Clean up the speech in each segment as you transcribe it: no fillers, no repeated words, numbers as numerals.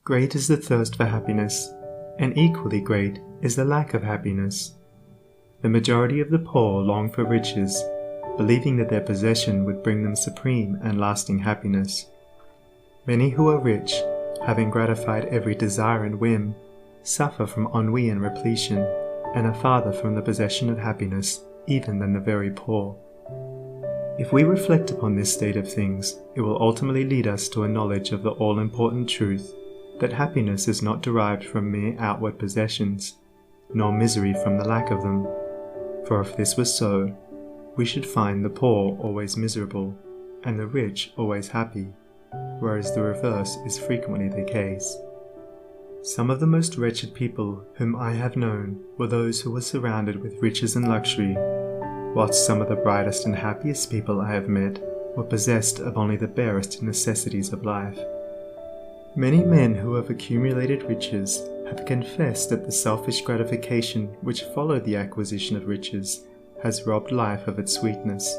Great is the thirst for happiness, and equally great is the lack of happiness. The majority of the poor long for riches, believing that their possession would bring them supreme and lasting happiness. Many who are rich, having gratified every desire and whim, suffer from ennui and repletion, and are farther from the possession of happiness even than the very poor. If we reflect upon this state of things, it will ultimately lead us to a knowledge of the all-important truth that happiness is not derived from mere outward possessions, nor misery from the lack of them. For if this was so, we should find the poor always miserable, and the rich always happy, whereas the reverse is frequently the case. Some of the most wretched people whom I have known were those who were surrounded with riches and luxury, whilst some of the brightest and happiest people I have met were possessed of only the barest necessities of life. Many men who have accumulated riches have confessed that the selfish gratification which followed the acquisition of riches has robbed life of its sweetness,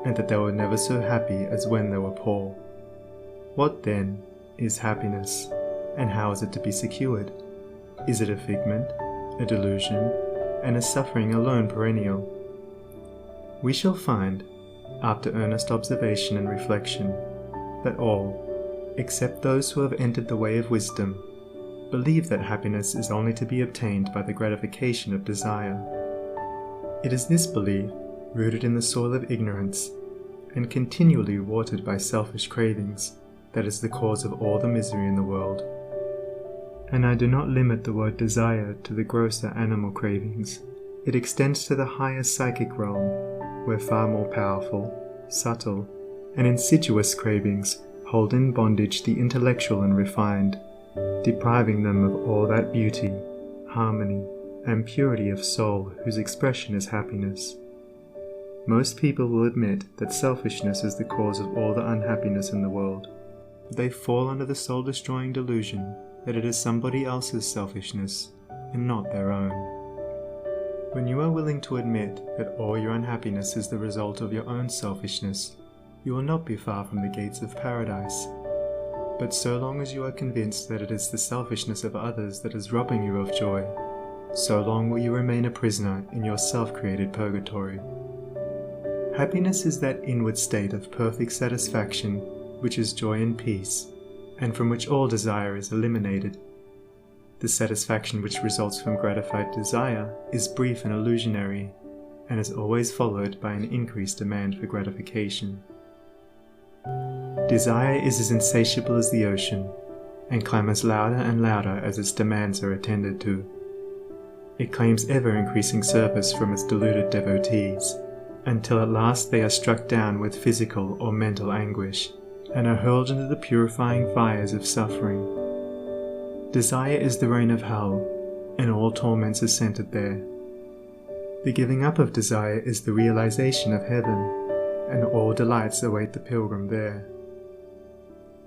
and that they were never so happy as when they were poor. What then is happiness, and how is it to be secured? Is it a figment, a delusion, and is suffering alone perennial? We shall find, after earnest observation and reflection, that all, except those who have entered the way of wisdom, believe that happiness is only to be obtained by the gratification of desire. It is this belief, rooted in the soil of ignorance, and continually watered by selfish cravings, that is the cause of all the misery in the world. And I do not limit the word desire to the grosser animal cravings. It extends to the higher psychic realm, where far more powerful, subtle, and insidious cravings hold in bondage the intellectual and refined, depriving them of all that beauty, harmony, and purity of soul whose expression is happiness. Most people will admit that selfishness is the cause of all the unhappiness in the world. They fall under the soul-destroying delusion that it is somebody else's selfishness and not their own. When you are willing to admit that all your unhappiness is the result of your own selfishness, you will not be far from the gates of paradise. But so long as you are convinced that it is the selfishness of others that is robbing you of joy, so long will you remain a prisoner in your self-created purgatory. Happiness is that inward state of perfect satisfaction which is joy and peace, and from which all desire is eliminated. The satisfaction which results from gratified desire is brief and illusionary, and is always followed by an increased demand for gratification. Desire is as insatiable as the ocean, and clamours louder and louder as its demands are attended to. It claims ever-increasing service from its deluded devotees, until at last they are struck down with physical or mental anguish, and are hurled into the purifying fires of suffering. Desire is the reign of hell, and all torments are centered there. The giving up of desire is the realization of heaven, and all delights await the pilgrim there.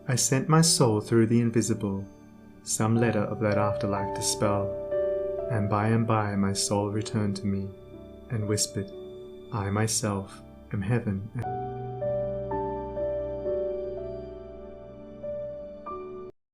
I sent my soul through the invisible, some letter of that afterlife to spell, and by my soul returned to me, and whispered, I myself am heaven.